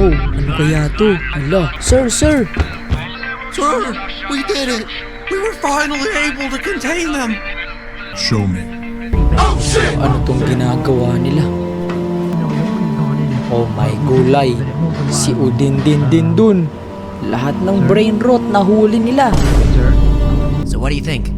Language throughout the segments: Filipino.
Wow, ano kaya to? Hala, sir! Sir, we did it! We were finally able to contain them! Show me. Oh shit! Ano tong ginagawa nila? Oh my gulay, si Udin din dun. Lahat ng brain rot nahuli nila. So what do you think?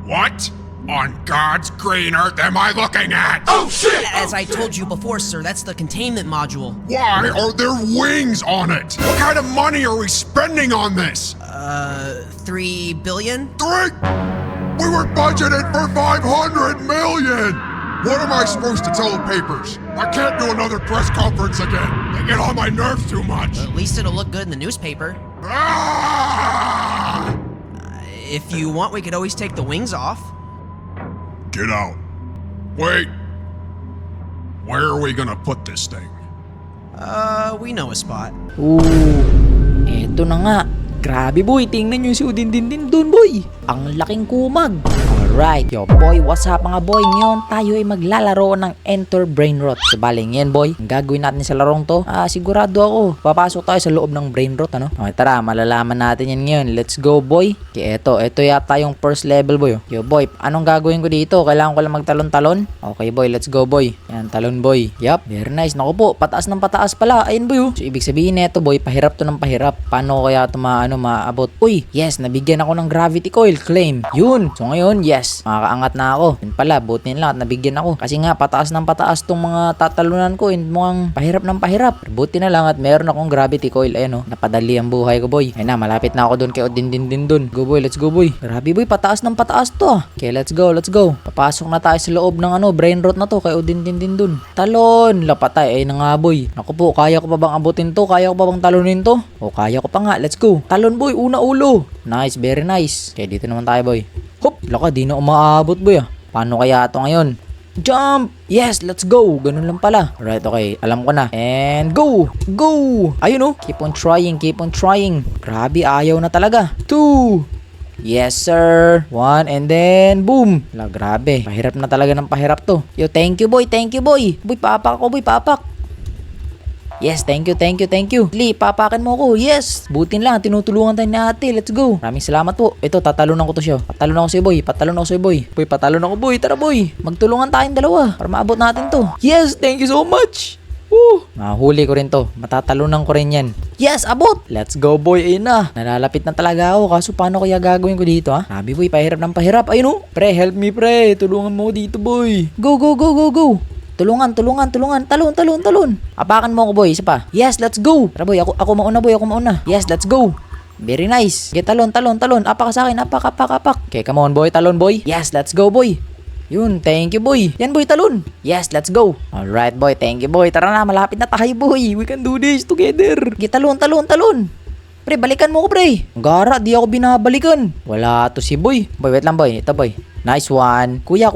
What on God's green earth am I looking at? Oh shit! As I told you before, sir, that's the containment module. Why are there wings on it? What kind of money are we spending on this? 3 billion? Three? We were budgeted for 500 million! What am I supposed to tell the papers? I can't do another press conference again. They get on my nerves too much. At least it'll look good in the newspaper. Ah! If you want, we could always take the wings off. Get out. Wait. Where are we gonna put this thing? We know a spot. Ooh, eto na nga. Grabe boy, tingnan nyo si Udin din dun boy. Ang laking kumag. Alright, yo boy, what's up mga boy? Ngayon tayo ay maglalaro ng Enter Brain Rot. So bali ngayon boy, ang gagawin natin sa larong to, sigurado ako, papasok tayo sa loob ng Brain Rot, ano? Okay, tara, malalaman natin yan ngayon. Let's go boy. Okay, eto yata yung first level boy. Yo boy, anong gagawin ko dito? Kailangan ko lang magtalon-talon? Okay boy, let's go boy. Yan, talon boy. Yup, very nice. Naku po, pataas ng pataas pala. Ayun boy oh. So ibig sabihin neto boy, pahirap to ng pahirap. Paano kaya ito maabot? Uy, yes, nabigyan ako ng gravity coil. Claim. Yun. So ngayon, yes, makakaangat na ako. Yun pala, buti nila at nabigyan ako. Kasi nga, pataas ng pataas tong mga tatalunan ko. Mukhang pahirap ng pahirap. Buti na lang at meron akong gravity coil. Ayan o, napadali ang buhay ko boy. Ayun na, malapit na ako doon kay Odin din dun. Go boy, let's go boy. Grabe boy, pataas ng pataas to ah. Okay, let's go. Papasok na tayo sa loob ng brain rot na to kay Odin din dun. Talon, lapatay. Ayun na nga boy. Naku po, kaya ko pa bang abutin to? Kaya ko pa bang talunin to? O, kaya ko pa nga. Let's go. Talon boy, una ulo. Nice, very nice. Okay, dito naman tayo boy. Hop, laka, di na umaabot boy ah. Paano kaya ito ngayon? Jump! Yes, let's go! Ganun lang pala. Alright, okay. Alam ko na. And go! Go! Ayun oh. Keep on trying. Grabe, ayaw na talaga. 2! Yes, sir. 1 and then boom. Grabe. Pahirap na talaga ng pahirap to. Yo, thank you boy. Boy, papak ako boy, papak. Yes, thank you. Lee, papakin mo ako. Yes. Butin lang, tinutulungan tayo ni ate. Let's go. Maraming salamat po. Ito, tatalunan ko to siya. Patalon ako sa'yo, boy. Boy, patalon ako, boy. Tara, boy. Magtulungan tayong dalawa para maabot natin to. Yes, thank you so much. Woo! Mahuli ko rin to. Matatalunan ko rin yan. Yes, abot! Let's go, boy. Ayun na. Nalalapit na talaga ako. Kaso paano kaya gagawin ko dito, ha? Sabi, boy, pahirap ng pahirap. Ayun, oh. Pre, help me, pre. Tulungan mo dito, boy. Go. Tulungan. Talon. Apakan mo ako, boy. Isa pa. Yes, let's go. Tara, boy. Ako mauna, boy. Yes, let's go. Very nice. Okay, talon. Apak sa akin. Apak. Okay, come on, boy. Talon, boy. Yes, let's go, boy. Yun, thank you, boy. Yan, boy, talon. Yes, let's go. Alright, boy. Thank you, boy. Tara na, malapit na tayo, boy. We can do this together. Okay, talon. Pre, balikan mo ko, pre. Gara, di ako binabalikan. Wala to si boy. Boy, wait lang, boy. Ito, boy. Nice one. Kuya.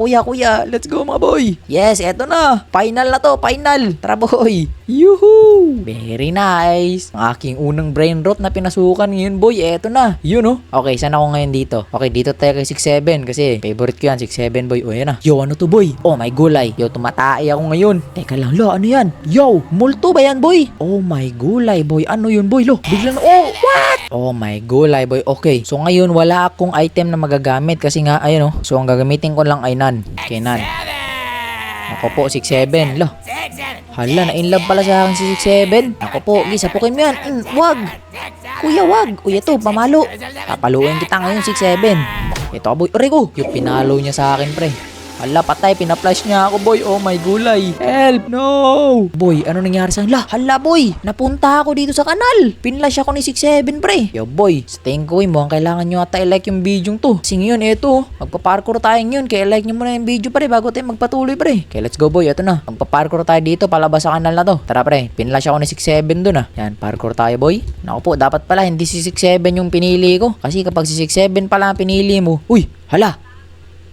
Let's go, mga boy. Yes, eto na. Final na to. Tara, boy. Yuhu! Very nice. Ang aking unang brain rot na pinasukan ngayon, boy. Eto na. Yun, oh. Okay, saan ako ngayon dito? Okay, dito tayo kay 6-7 kasi favorite ko yan, 6-7, boy. O, yan na. Yo, ano to, boy? Oh, my gulay. Yo, tumatay ako ngayon. Teka lang, lo. Ano yan? Yo, multo ba yan, boy? Oh, my gulay, boy. Ano yun, boy? Lo, biglang, oh, what? Oh, my gulay, boy. Okay. So, ngayon, wala akong item na magagamit kasi nga, ayun, oh. So, ang gagamitin ko lang ay nan. Okay, nan. Ako po, 6-7. Lo. Hala, na-inlove pala sa akin si 6-7. Ako po, gisapukin mo yan. Wag. Kuya, wag. Kuya to, pamalo. Papaluin kita ngayon, 6-7. Ito, boy. Origo. Yung pinalo niya sa akin, pre. Hala, patay. Pina-flash niya ako, boy. Oh my gulay. Help. No. Boy, ano nangyari sa akin? Hala, boy. Napunta ako dito sa kanal. Pinlash ako ni 6-7, pre. Yo, boy. Sa tingin ko, mo, ang kailangan nyo ata i-like yung video to. Kasi ngayon, eto. Magpa-parkour tayo ngayon. Kaya like nyo muna yung video, pre, bago tayo magpatuloy, pre. Okay, let's go, boy. Ito na. Magpa-parkour tayo dito. Palabas sa kanal na to. Tara, pre. Pinlash ako ni 6-7 dun, ah. Yan, parkour tayo, boy. Naku po, dapat pala hindi si 6-7 yung pinili ko. Kasi kapag si 6-7 pala ang pinili mo, uy, hala.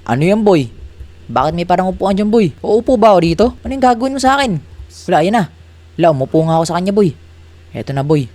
Ano yan, boy? Bakit may parang upuan dyan, boy? Uupo ba ako dito? Ano yung gagawin mo sa akin? Wala, yan na. Wala, umupo nga ako sa kanya, boy. Eto na, boy.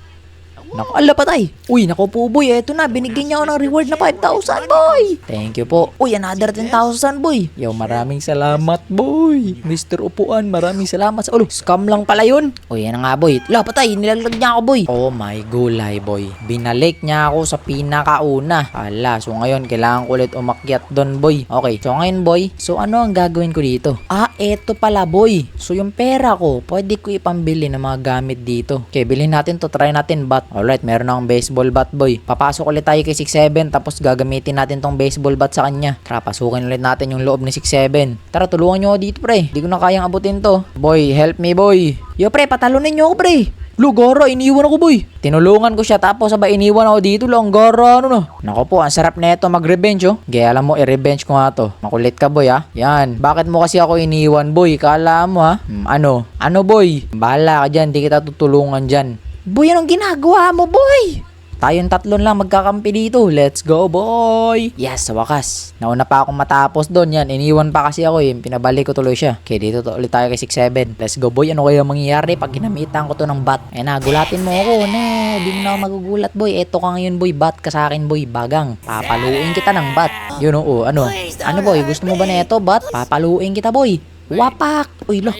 Naku, ala patay. Uy, naku po boy, eto na. Binigyan niya ako ng reward na 5,000 boy. Thank you po. Uy, another 10,000 boy. Yo, maraming salamat boy. Mr. Upuan, maraming salamat sa ulo. Scam lang pala yun. Uy, yan na nga boy. La patay, nilaglag niya ako boy. Oh my gulay boy. Binalik niya ako sa pinakauna. Ala, so ngayon kailangan ko ulit umakyat doon boy. Okay, so ngayon boy, so ano ang gagawin ko dito? Ah, eto pala boy. So yung pera ko, pwede ko ipambili ng mga gamit dito. Okay, bilhin natin to, try natin bat. Alright, meron akong baseball bat boy. Papasok ulit tayo kay 6'7", tapos gagamitin natin tong baseball bat sa kanya. Tara, pasukin ulit natin yung loob ni 6'7". Tara, tulungan nyo ako dito pre. Di ko na kayang abutin to. Boy, help me boy. Yo pre, patalunin nyo ako pre. Lugara, iniwan ako boy. Tinulungan ko siya tapos sabay iniwan ako dito lang. Gara, ano na. Nako po, ang sarap neto mag-revenge oh. Gaya alam mo, i-revenge ko nga to. Makulit ka boy ha. Yan, bakit mo kasi ako iniwan boy? Kala mo ha? Ano? Ano boy? Bahala ka dyan, di kita tutulungan dyan. Boy, anong ginagawa mo boy? Tayong tatlon lang magkakampi dito. Let's go, boy! Yes, sa wakas. Nauna pa akong matapos doon. Yan, iniwan pa kasi ako eh. Pinabalik ko tuloy siya. Okay, dito ulit tayo kay 6'7". Let's go, boy. Ano kaya mangyayari pag ginamitan ko to ng bat? Eh na, gulatin mo ako. Ne, di mo na ako magugulat, boy. Eto ka ngayon, boy. Bat ka sa akin, boy. Bagang. Papaluin kita ng bat. Yun oo, ano? Ano, boy? Gusto mo ba na eto, bat? Papaluin kita, boy. Wapak! Uy, lo.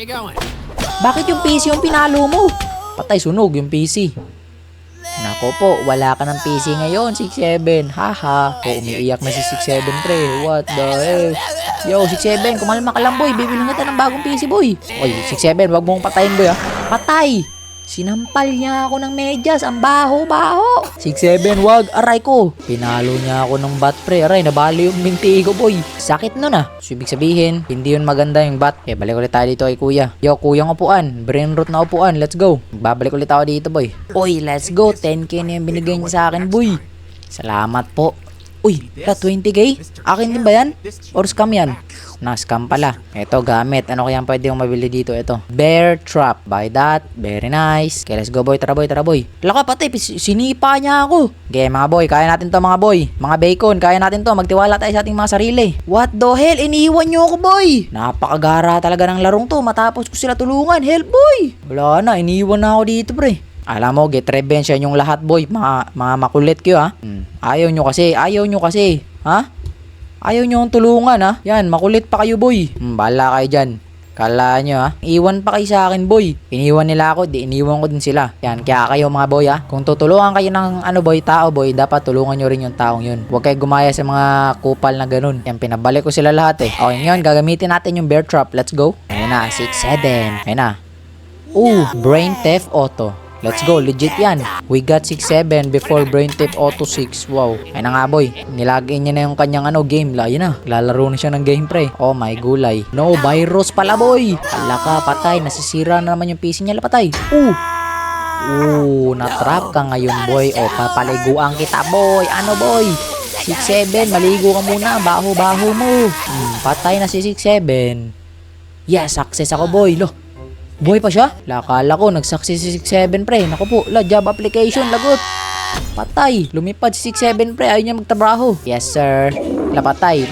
Bakit yung PC yung pinalo mo? Patay, sunog yung PC. Nako po, wala ka ng PC ngayon, 6'7". Haha. O, umiiyak na si 6'7", pre. What the hell? Yo, 6'7", kumalma ka lang, boy. Bibilang kita ng bagong PC, boy. Oy, 6'7", wag mong patayin, boy, ha? Patay! Sinampal niya ako ng medyas. Ang baho-baho. 6'7", wag. Aray ko. Pinalo niya ako ng bat, pre. Aray, nabali yung binti ko, boy. Sakit nun ah. So, ibig sabihin, hindi yun maganda yung bat. Okay, balik ulit tayo dito kay kuya. Yo, kuyang upuan. Brain root na upuan. Let's go. Babalik ulit ako dito, boy. Uy, let's go. 10k na yung binigay niya sa akin, boy. Salamat po. Uy, 20k? Akin din ba yan? Or scam yan? Na-scam pala. Ito, gamit. Ano kaya pwede yung mabili dito? Ito. Bear trap. Buy that. Very nice. Okay, let's go, boy. Tara, boy. Tara, boy. Laka, pati. Sinipa niya ako. Okay, mga boy. Kaya natin to, mga boy. Mga bacon. Kaya natin to. Magtiwala tayo sa ating mga sarili. What the hell? Iniiwan nyo ako, boy. Napakagara talaga ng larong to. Matapos ko sila tulungan. Help, boy. Wala na. Iniiwan na ako dito, pre. Alam mo, get revenge yan yung lahat, boy. Mga makulit kayo, ha? Ayaw nyo kasi. Ha? Ayaw nyo ang tulungan, ha? Yan, makulit pa kayo, boy. Bahala kayo dyan. Kala nyo, ha? Iwan pa kayo sa akin, boy. Iniwan nila ako, di iniwan ko din sila. Yan, kaya kayo, mga boy, ha? Kung tutulungan kayo ng, tao, boy, dapat tulungan nyo rin yung taong yun. Huwag kayo gumaya sa mga kupal na ganun. Yan, pinabalik ko sila lahat, eh. Okay, ngayon, gagamitin natin yung bear trap. Let's go. Ayun na, 6'7". Ayun na. Brain theft auto. Let's go, legit yan. We got 6'7" before brain theft auto 6. Wow. Ay na nga, boy. Nilagay niya na yung kanyang game. Ayun na. Lalaro na siya ng game, pre. Oh my gulay. No, virus pala, boy. Hala ka, patay. Nasisira na naman yung PC niya. Patay. Na-trap ka ngayon, boy. O, papaliguan kita, boy. Ano, boy? 6'7", maligo ka muna. Baho-baho mo. Patay na si 6'7". Yes, success ako, boy. Lo. Buhay pa siya? Lakala ko, nag-success si 6'7", pre. Naku po, job application, lagot. Patay. Lumipad si 6'7", pre. Ayaw niya magtrabaho. Yes, sir. Patay.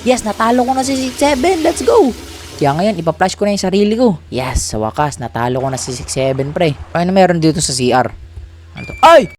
Yes, natalo ko na si 6'7". Let's go. Kaya ngayon, ipa-flash ko na yung sarili ko. Yes, sa wakas, natalo ko na si 6'7", pre. Ano meron dito sa CR? Ay!